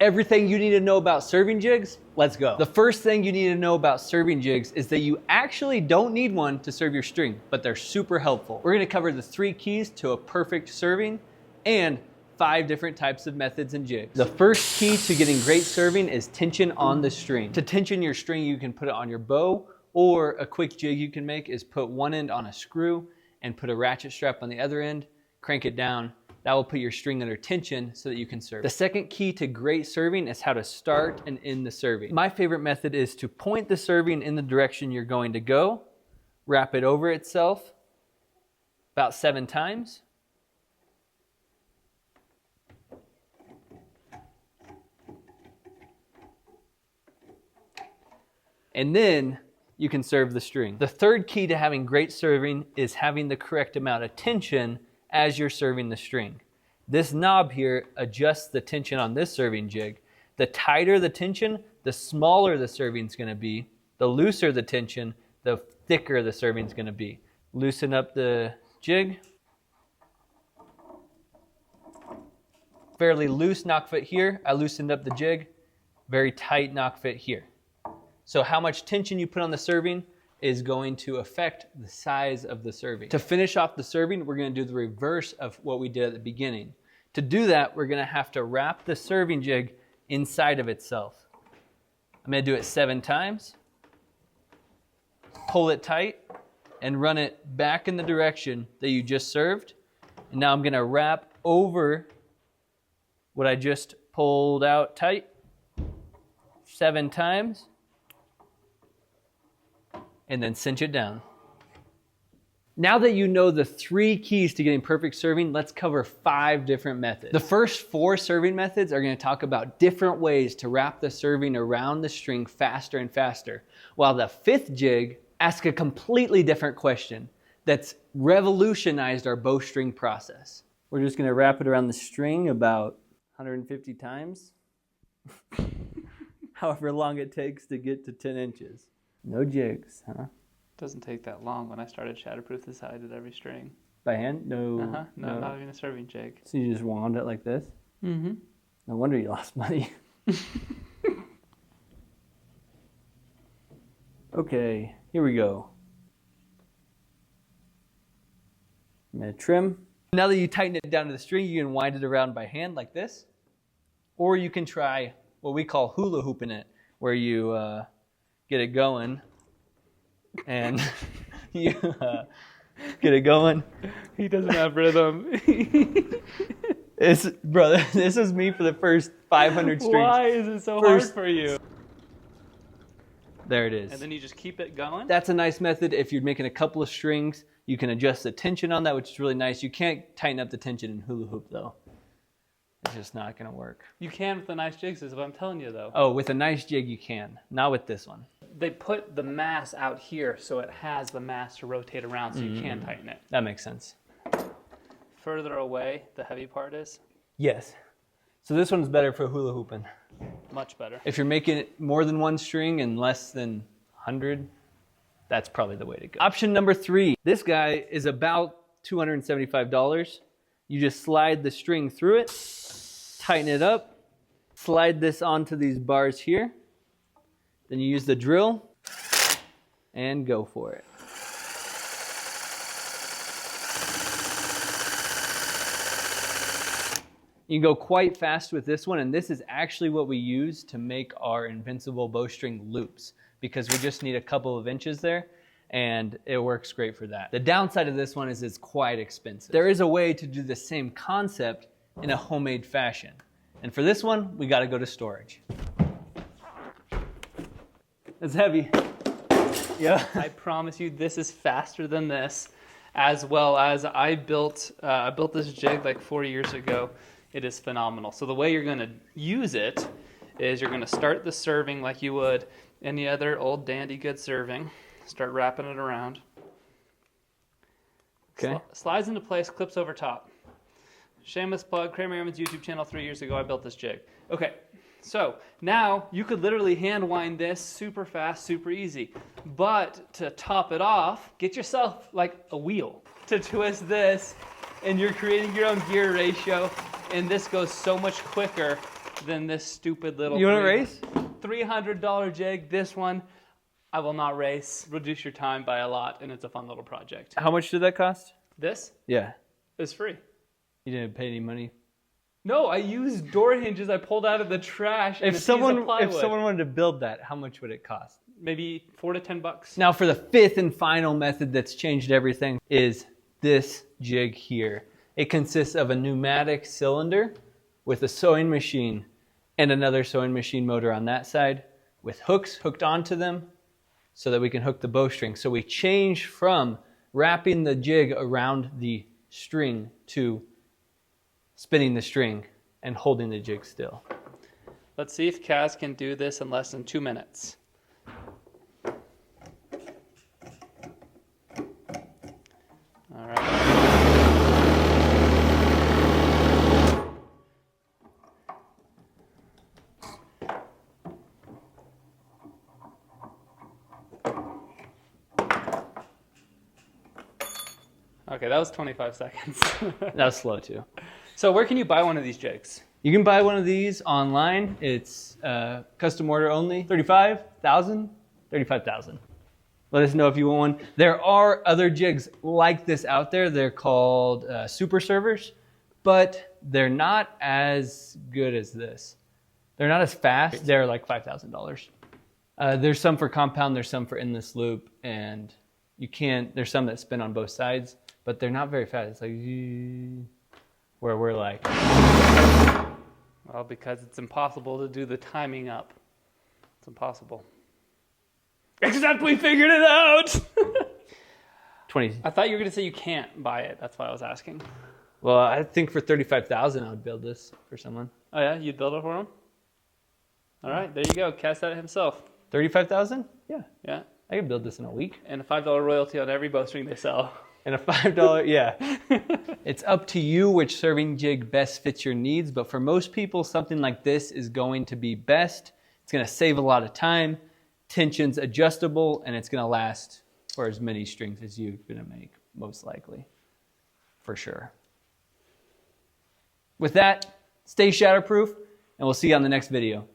Everything you need to know about serving jigs, let's go. The first thing you need to know about serving jigs is that you actually don't need one to serve your string, but they're super helpful. We're gonna cover the 3 keys to a perfect serving and 5 different types of methods in jigs. The first key to getting great serving is tension on the string. To tension your string, you can put it on your bow, or a quick jig you can make is put one end on a screw and put a ratchet strap on the other end, crank it down. That will put your string under tension so that you can serve. The second key to great serving is how to start and end the serving. My favorite method is to point the serving in the direction you're going to go, wrap it over itself about 7 times, and then you can serve the string. The third key to having great serving is having the correct amount of tension as you're serving the string. This knob here adjusts the tension on this serving jig. The tighter the tension, the smaller the serving's gonna be. The looser the tension, the thicker the serving's gonna be. Loosen up the jig. Fairly loose knock fit here. I loosened up the jig. Very tight knock fit here. So how much tension you put on the serving is going to affect the size of the serving. To finish off the serving, we're gonna do the reverse of what we did at the beginning. To do that, we're gonna have to wrap the serving jig inside of itself. I'm gonna do it 7 times, pull it tight, and run it back in the direction that you just served. And now I'm gonna wrap over what I just pulled out tight 7 times, and then cinch it down. Now that you know the 3 keys to getting perfect serving, let's cover 5 different methods. The first 4 serving methods are gonna talk about different ways to wrap the serving around the string faster and faster, while the 5th jig asks a completely different question that's revolutionized our bowstring process. We're just gonna wrap it around the string about 150 times, however long it takes to get to 10 inches. No jigs, huh? Doesn't take that long. When I started Shatterproof, this is how I did every string. By hand? No. No, not even a serving jig. So you just wound it like this? Mm-hmm. No wonder you lost money. Okay, here we go. I'm gonna trim. Now that you tighten it down to the string, you can wind it around by hand like this. Or you can try what we call hula hooping it, where you get it going and you get it going. He doesn't have rhythm. Brother, this is me for the first 500 strings. Why is it so hard for you? There it is. And then you just keep it going? That's a nice method. If you're making a couple of strings, you can adjust the tension on that, which is really nice. You can't tighten up the tension in hula hoop though. It's just not gonna work. You can with the nice jigs, is what I'm telling you though. Oh, with a nice jig you can. Not with this one. They put the mass out here so it has the mass to rotate around so you can tighten it. That makes sense. Further away, the heavy part is? Yes. So this one's better for hula hooping. Much better. If you're making it more than 1 string and less than 100, that's probably the way to go. Option number 3. This guy is about $275. You just slide the string through it, tighten it up, slide this onto these bars here. Then you use the drill and go for it. You can go quite fast with this one, and this is actually what we use to make our invincible bowstring loops, because we just need a couple of inches there, and it works great for that. The downside of this one is it's quite expensive. There is a way to do the same concept in a homemade fashion, and for this one, we gotta go to storage. It's heavy. Yeah. I promise you this is faster than this, as well as I built this jig like 4 years ago. It is phenomenal. So the way you're gonna use it is you're gonna start the serving like you would any other old dandy good serving. Start wrapping it around. Okay. Slides into place, clips over top. Shameless plug, Kramer Airman's YouTube channel 3 years ago, I built this jig. Okay, so now you could literally hand wind this super fast, super easy. But to top it off, get yourself like a wheel to twist this, and you're creating your own gear ratio, and this goes so much quicker than this stupid little. You want to race? $300 jig. This one, I will not race. Reduce your time by a lot, and it's a fun little project. How much did that cost? This Yeah. is free. You didn't pay any money? No, I used door hinges I pulled out of the trash. And If someone wanted to build that, how much would it cost? Maybe $4 to $10. Now for the fifth and final method that's changed everything is this jig here. It consists of a pneumatic cylinder with a sewing machine and another sewing machine motor on that side with hooks hooked onto them so that we can hook the bowstring. So we change from wrapping the jig around the string to spinning the string and holding the jig still. Let's see if Kaz can do this in less than 2 minutes. All right. Okay, that was 25 seconds. That was slow too. So where can you buy one of these jigs? You can buy one of these online. It's custom order only. $35,000. Let us know if you want one. There are other jigs like this out there. They're called super servers, but they're not as good as this. They're not as fast. They're like $5,000. There's some for compound. There's some for endless loop, and there's some that spin on both sides, but they're not very fast. It's like where we're like. Well, because it's impossible to do the timing up. It's impossible. Except we figured it out! 20. I thought you were going to say you can't buy it. That's why I was asking. Well, I think for $35,000 I would build this for someone. Oh yeah? You'd build it for him? All right, there you go. Cast that himself. $35,000? Yeah. Yeah. I could build this in a week. And a $5 royalty on every bowstring they sell. And a $5, yeah. It's up to you which serving jig best fits your needs, but for most people, something like this is going to be best. It's going to save a lot of time, tension's adjustable, and it's going to last for as many strings as you're going to make, most likely, for sure. With that, stay shatterproof, and we'll see you on the next video.